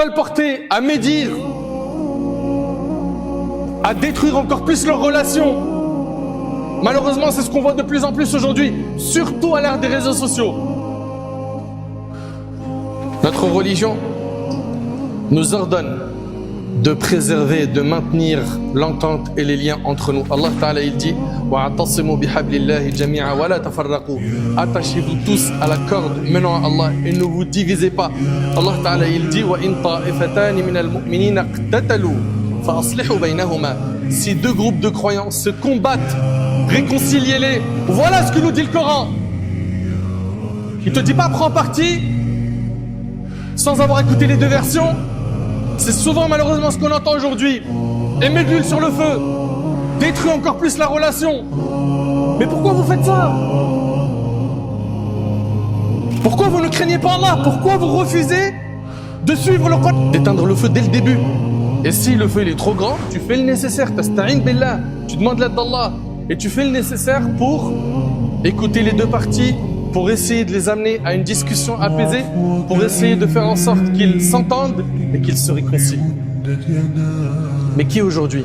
colporter, à médire, à détruire encore plus leurs relations. Malheureusement, c'est ce qu'on voit de plus en plus aujourd'hui, surtout à l'ère des réseaux sociaux. Notre religion nous ordonne de préserver, de maintenir l'entente et les liens entre nous. Allah Ta'ala il dit wa'tasimu bihablillahi jami'a wa la tafarraqu. Attachez-vous tous à la corde menant à Allah et ne vous divisez pas. Allah Ta'ala il dit wa in ta'ifatan min al-mu'minina iqtatalu fa aslihu baynahuma. Si deux groupes de croyants se combattent, réconciliez-les. Voilà ce que nous dit le Coran. Il te dit pas prends parti sans avoir écouté les deux versions. C'est souvent malheureusement ce qu'on entend aujourd'hui. Et met de l'huile sur le feu. Détruit encore plus la relation. Mais pourquoi vous faites ça? Pourquoi vous ne craignez pas Allah? Pourquoi vous refusez de suivre le Coran? D'éteindre le feu dès le début. Et si le feu il est trop grand, tu fais le nécessaire. Tasta'in billah. Tu demandes l'aide d'Allah. Et tu fais le nécessaire pour écouter les deux parties, pour essayer de les amener à une discussion apaisée, pour essayer de faire en sorte qu'ils s'entendent et qu'ils se réconcilient. Mais qui aujourd'hui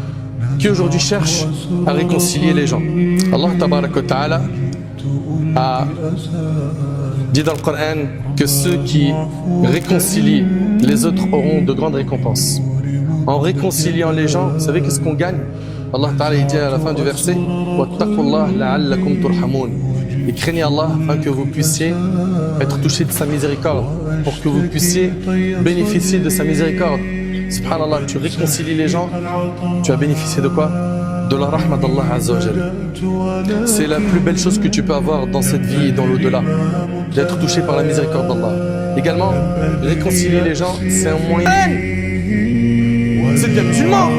cherche à réconcilier les gens? Allah Tabarak wa Ta'ala a dit dans le Coran que ceux qui réconcilient les autres auront de grandes récompenses. En réconciliant les gens, vous savez qu'est-ce qu'on gagne? Allah Ta'ala dit à la fin du verset wattaqullah la'allakum turhamun. Et craignez Allah afin que vous puissiez être touchés de sa miséricorde, pour que vous puissiez bénéficier de sa miséricorde. Subhanallah, tu réconcilies les gens, tu as bénéficié de quoi? De la rahma d'Allah Azza wa Jalla. C'est la plus belle chose que tu peux avoir dans cette vie et dans l'au-delà, d'être touché par la miséricorde d'Allah. Également, réconcilier les gens, c'est un moyen. C'est bien musulman.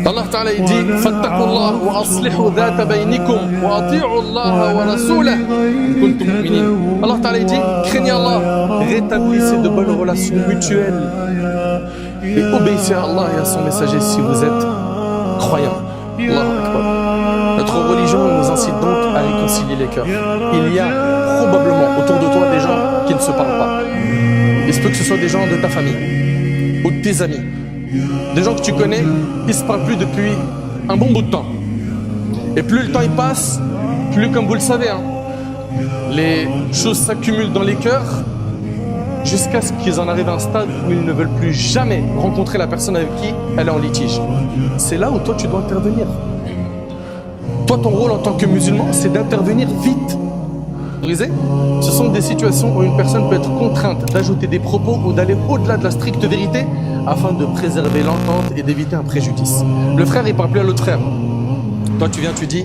Allah Ta'ala il dit fattaqullah wa aslihu dhata baynikum wa ati'u Allah wa rasulahu kuntum mu'minin. Allah Ta'ala il dit craignez Allah, rétablissez de bonnes relations mutuelles et obéissez à Allah et à son messager si vous êtes croyants. Allahu Akbar. Notre religion nous incite donc à réconcilier les cœurs. Il y a probablement autour de toi des gens qui ne se parlent pas. Il se peut que ce soit des gens de ta famille ou de tes amis. Des gens que tu connais, ils ne se parlent plus depuis un bon bout de temps. Et plus le temps il passe, plus comme vous le savez, les choses s'accumulent dans les cœurs jusqu'à ce qu'ils en arrivent à un stade où ils ne veulent plus jamais rencontrer la personne avec qui elle est en litige. C'est là où toi tu dois intervenir. Toi ton rôle en tant que musulman, c'est d'intervenir vite. Ce sont des situations où une personne peut être contrainte d'ajouter des propos ou d'aller au-delà de la stricte vérité afin de préserver l'entente et d'éviter un préjudice. Le frère, il parle plus à l'autre frère. Toi, tu viens, tu dis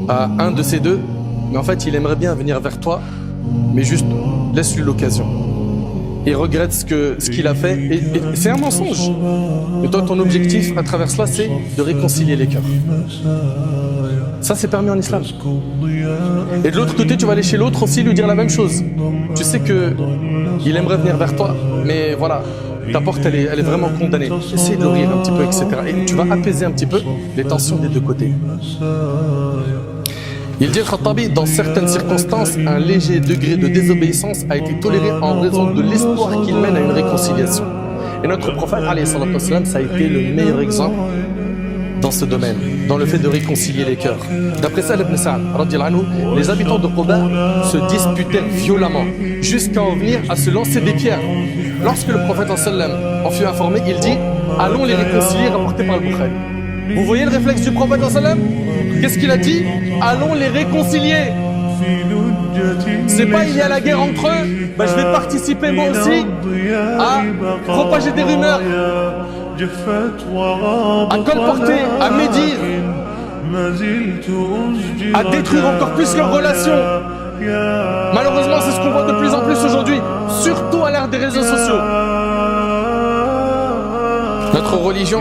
à un de ces deux, mais en fait, il aimerait bien venir vers toi, mais juste laisse-lui l'occasion. Il regrette ce qu'il a fait, et c'est un mensonge. Mais toi, ton objectif à travers cela, c'est de réconcilier les cœurs. Ça, c'est permis en islam. Et de l'autre côté, tu vas aller chez l'autre aussi lui dire la même chose. Tu sais qu'il aimerait venir vers toi, mais voilà, ta porte, elle est vraiment condamnée. Essaye de le rire un petit peu, etc. Et tu vas apaiser un petit peu les tensions des deux côtés. Il dit Khattabi, dans certaines circonstances, un léger degré de désobéissance a été toléré en raison de l'espoir qu'il mène à une réconciliation. Et notre prophète, alayhi salatu wassalam, ça a été le meilleur exemple dans ce domaine, dans le fait de réconcilier les cœurs. D'après Sahl ibn Sa'd, les habitants de Quba se disputaient violemment, jusqu'à en venir à se lancer des pierres. Lorsque le prophète en fut informé, il dit « Allons les réconcilier » rapporté par le Bukhari. Vous voyez le réflexe du prophète ? Qu'est-ce qu'il a dit ? Allons les réconcilier. C'est pas il y a la guerre entre eux, je vais participer moi aussi à propager des rumeurs, à colporter, à médire, à détruire encore plus leurs relations. Malheureusement, c'est ce qu'on voit de plus en plus aujourd'hui, surtout à l'ère des réseaux sociaux. Notre religion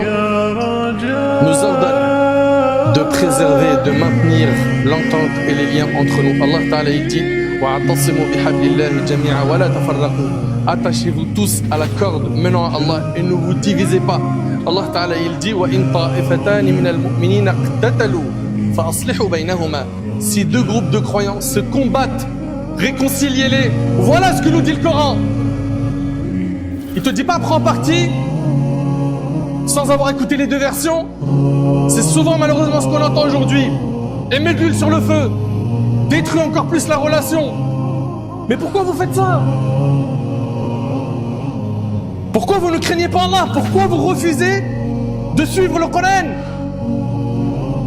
nous ordonne de préserver, de maintenir l'entente et les liens entre nous. Allah Ta'ala il dit wa'tasimu bihablillahi jami'a wa la tafarraqu. Attachez-vous tous à la corde menant à Allah et ne vous divisez pas. Allah Ta'ala il dit wa in ta'ifatan min al-mu'minina iqtatalu fa aslihu baynahuma. Si deux groupes de croyants se combattent, réconciliez-les. Voilà ce que nous dit le Coran. Il te dit pas prends parti sans avoir écouté les deux versions. C'est souvent malheureusement ce qu'on entend aujourd'hui. Et mets de l'huile sur le feu. Détruis encore plus la relation. Mais pourquoi vous faites ça? Pourquoi vous ne craignez pas Allah? Pourquoi vous refusez de suivre le Coran?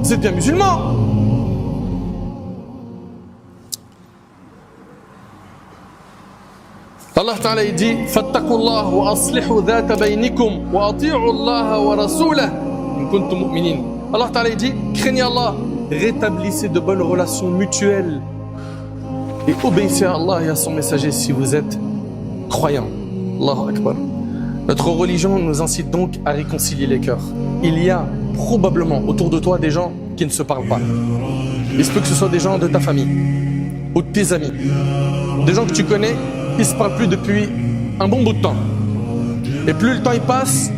Vous êtes bien musulmans. Allah Ta'ala il dit Fattakullah wa aslihu dhata baynikum wa ati'u Allah wa rasulah in kuntum mu'minin. Allah Ta'ala il dit craignez Allah, rétablissez de bonnes relations mutuelles et obéissez à Allah et à son messager si vous êtes croyants. Allahu Akbar. Notre religion nous incite donc à réconcilier les cœurs. Il y a probablement autour de toi des gens qui ne se parlent pas. Il se peut que ce soit des gens de ta famille ou de tes amis, des gens que tu connais. Ils ne se parlent plus depuis un bon bout de temps. Et plus le temps il passe,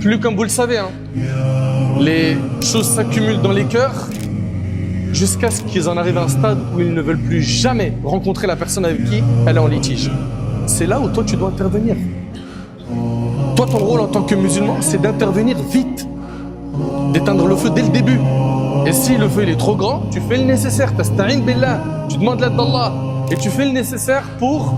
plus comme vous le savez, les choses s'accumulent dans les cœurs jusqu'à ce qu'ils en arrivent à un stade où ils ne veulent plus jamais rencontrer la personne avec qui elle est en litige. C'est là où toi tu dois intervenir. Toi ton rôle en tant que musulman c'est d'intervenir vite, d'éteindre le feu dès le début. Et si le feu il est trop grand, tu fais le nécessaire, tasta'in billah, tu demandes l'aide d'Allah et tu fais le nécessaire pour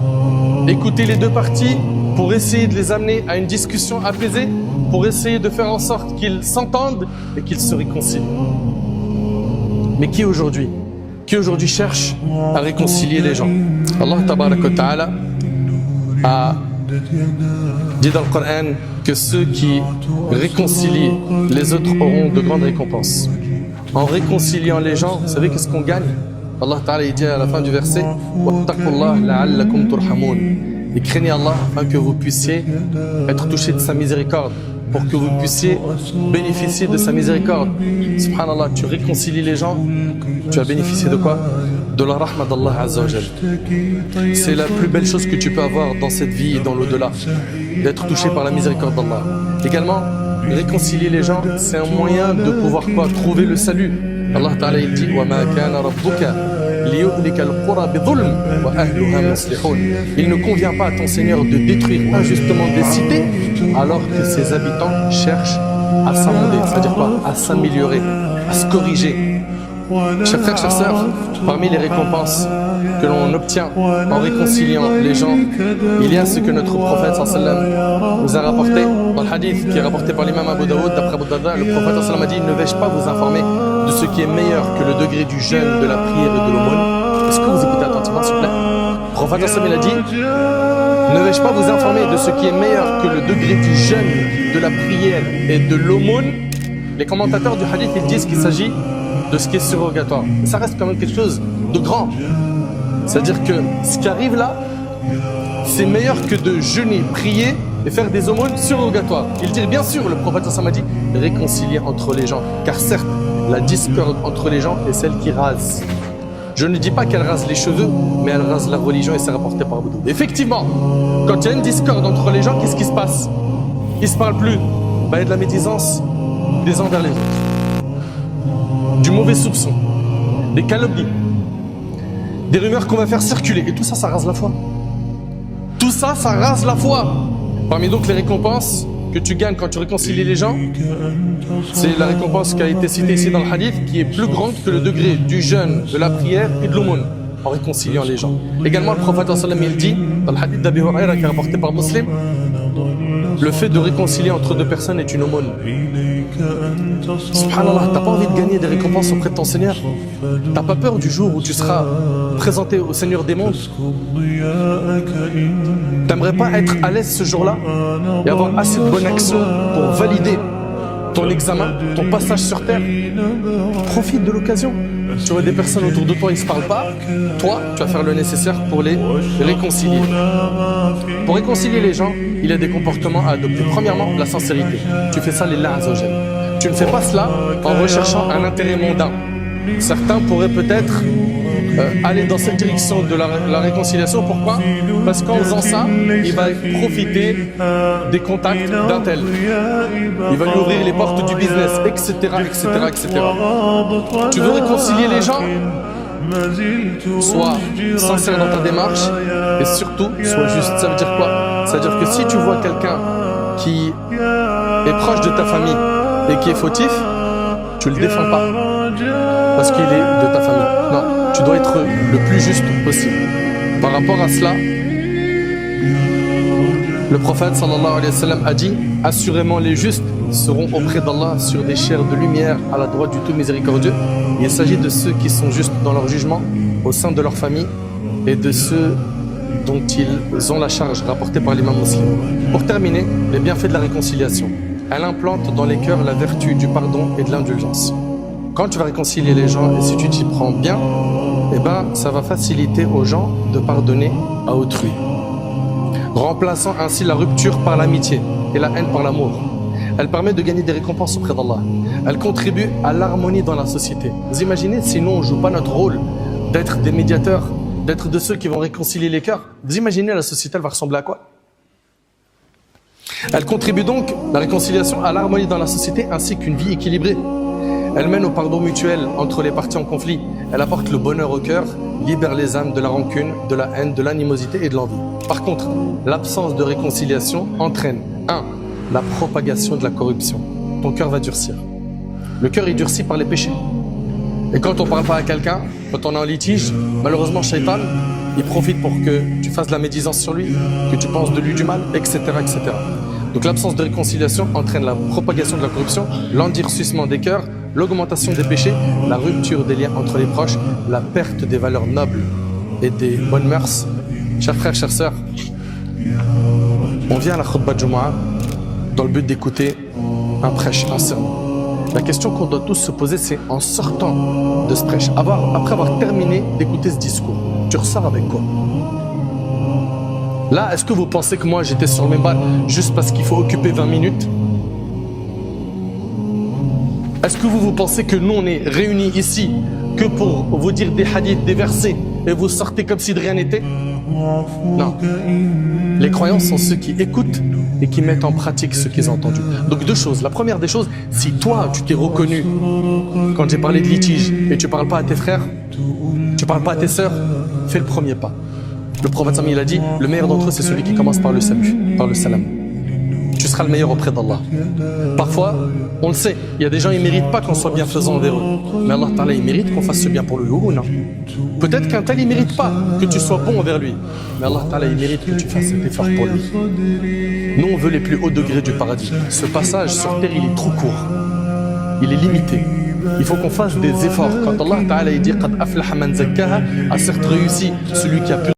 écouter les deux parties, pour essayer de les amener à une discussion apaisée, pour essayer de faire en sorte qu'ils s'entendent et qu'ils se réconcilient. Mais qui aujourd'hui cherche à réconcilier les gens? Allah Tabaraka wa Ta'ala a dit dans le Coran que ceux qui réconcilient les autres auront de grandes récompenses. En réconciliant les gens, vous savez qu'est-ce qu'on gagne? Allah Ta'ala dit à la fin du verset Wattaqullah la'allakum turhamun. Et craignez Allah afin que vous puissiez être touchés de sa miséricorde, pour que vous puissiez bénéficier de sa miséricorde. Subhanallah, tu réconcilies les gens, tu as bénéficié de quoi? De la rahma d'Allah Azza wa Jal. C'est la plus belle chose que tu peux avoir dans cette vie et dans l'au-delà, d'être touché par la miséricorde d'Allah. Également, réconcilier les gens, c'est un moyen de pouvoir trouver le salut. Allah Ta'ala il dit وَمَا كَانَ رَبُّكَ لِيُهْلِكَ الْقُرَى بِظُلْمٍ وَأَهْلُهَا مُصْلِحُونَ. Il ne convient pas à ton Seigneur de détruire injustement des cités alors que ses habitants cherchent à s'amender, c'est-à-dire quoi? À s'améliorer, à se corriger. Chers frères, chères sœurs, parmi les récompenses que l'on obtient en réconciliant les gens, il y a ce que notre prophète sallam nous a rapporté dans le hadith qui est rapporté par l'imam Abu Daoud d'après Abu Darda. Le prophète sallam a dit: ne vais-je pas vous informer de ce qui est meilleur que le degré du jeûne, de la prière et de l'aumône? Est-ce que vous écoutez attentivement s'il vous plaît? Le prophète sallam a dit: ne vais-je pas vous informer de ce qui est meilleur que le degré du jeûne, de la prière et de l'aumône? Les commentateurs du hadith ils disent qu'il s'agit de ce qui est surrogatoire. Mais ça reste quand même quelque chose de grand. C'est-à-dire que ce qui arrive là, c'est meilleur que de jeûner, prier et faire des aumônes surrogatoires. Il dit bien sûr, le prophète Hassan m'a dit, réconcilier entre les gens. Car certes, la discorde entre les gens est celle qui rase. Je ne dis pas qu'elle rase les cheveux, mais elle rase la religion et c'est rapporté par Bouddha. Effectivement, quand il y a une discorde entre les gens, qu'est-ce qui se passe? Ils ne se parlent plus. Il y a de la médisance des uns vers les autres. Du mauvais soupçon, des calomnies, des rumeurs qu'on va faire circuler. Et tout ça, ça rase la foi. Tout ça, ça rase la foi. Parmi donc les récompenses que tu gagnes quand tu réconcilies les gens, c'est la récompense qui a été citée ici dans le hadith, qui est plus grande que le degré du jeûne, de la prière et de l'aumône, en réconciliant les gens. Également, le prophète sallallahu alayhi wa sallam, il dit, dans le hadith d'Abi Huraira qui est rapporté par Muslim, le fait de réconcilier entre deux personnes est une aumône. Subhanallah, t'as pas envie de gagner des récompenses auprès de ton Seigneur? T'as pas peur du jour où tu seras présenté au Seigneur des mondes? T'aimerais pas être à l'aise ce jour-là et avoir assez de bonnes actions pour valider ton examen, ton passage sur terre? Profite de l'occasion. Tu vois des personnes autour de toi, ils ne se parlent pas. Toi, tu vas faire le nécessaire pour les réconcilier. Pour réconcilier les gens, il y a des comportements à adopter. Premièrement, la sincérité. Tu fais ça lillah azza wa jal. Tu ne fais pas cela en recherchant un intérêt mondain. Certains pourraient peut-être aller dans cette direction de la réconciliation. Pourquoi? Parce qu'en faisant ça, il va profiter des contacts d'un tel. Il va lui ouvrir les portes du business, etc., etc., etc. Tu veux réconcilier les gens? sois sincère dans ta démarche et surtout, sois juste. Ça veut dire quoi? Ça veut dire que si tu vois quelqu'un qui est proche de ta famille et qui est fautif, tu le défends pas parce qu'il est de ta famille. Non, tu dois être le plus juste possible. Par rapport à cela, le prophète sallallahu alayhi wa sallam a dit: assurément les justes seront auprès d'Allah sur des chairs de lumière à la droite du tout miséricordieux. Il s'agit de ceux qui sont justes dans leur jugement au sein de leur famille et de ceux dont ils ont la charge, rapportée par l'imam Muslim. Pour terminer, les bienfaits de la réconciliation. Elle implante dans les cœurs la vertu du pardon et de l'indulgence. Quand tu vas réconcilier les gens et si tu t'y prends bien, eh ben, ça va faciliter aux gens de pardonner à autrui, remplaçant ainsi la rupture par l'amitié et la haine par l'amour. Elle permet de gagner des récompenses auprès d'Allah. Elle contribue à l'harmonie dans la société. Vous imaginez si nous on ne joue pas notre rôle d'être des médiateurs, d'être de ceux qui vont réconcilier les cœurs? Vous imaginez la société, elle va ressembler à quoi? Elle contribue donc, la réconciliation, à l'harmonie dans la société ainsi qu'une vie équilibrée. Elle mène au pardon mutuel entre les parties en conflit. Elle apporte le bonheur au cœur, libère les âmes de la rancune, de la haine, de l'animosité et de l'envie. Par contre, l'absence de réconciliation entraîne 1. La propagation de la corruption. Ton cœur va durcir. Le cœur est durci par les péchés. Et quand on ne parle pas à quelqu'un, quand on est en litige, malheureusement, Shaitan, il profite pour que tu fasses de la médisance sur lui, que tu penses de lui du mal, etc. etc. Donc l'absence de réconciliation entraîne la propagation de la corruption, l'endurcissement des cœurs, l'augmentation des péchés, la rupture des liens entre les proches, la perte des valeurs nobles et des bonnes mœurs. Chers frères, chères sœurs, on vient à la khutbah de Jumu'ah dans le but d'écouter un prêche, un sermon. La question qu'on doit tous se poser, c'est en sortant de ce prêche, après avoir terminé d'écouter ce discours, tu ressors avec quoi? Là, est-ce que vous pensez que moi j'étais sur le minbar juste parce qu'il faut occuper 20 minutes? Est-ce que vous pensez que nous on est réunis ici que pour vous dire des hadiths, des versets et vous sortez comme si de rien n'était? Non. Les croyants sont ceux qui écoutent et qui mettent en pratique ce qu'ils ont entendu. Donc deux choses. La première des choses, si toi tu t'es reconnu quand j'ai parlé de litige et tu ne parles pas à tes frères, tu ne parles pas à tes sœurs, fais le premier pas. Le prophète Sami, il a dit, le meilleur d'entre eux c'est celui qui commence par le salut, par le salam. Tu seras le meilleur auprès d'Allah. Parfois, on le sait, il y a des gens, ils ne méritent pas qu'on soit bienfaisant envers eux. Mais Allah Ta'ala, il mérite qu'on fasse ce bien pour lui ou non? Peut-être qu'un tel, il ne mérite pas que tu sois bon envers lui. Mais Allah Ta'ala, il mérite que tu fasses cet effort pour lui. Nous, on veut les plus hauts degrés du paradis. Ce passage sur terre, il est trop court. Il est limité. Il faut qu'on fasse des efforts. Quand Allah Ta'ala, il dit « Qad aflaha man zakkaha » a certes réussi celui qui a pu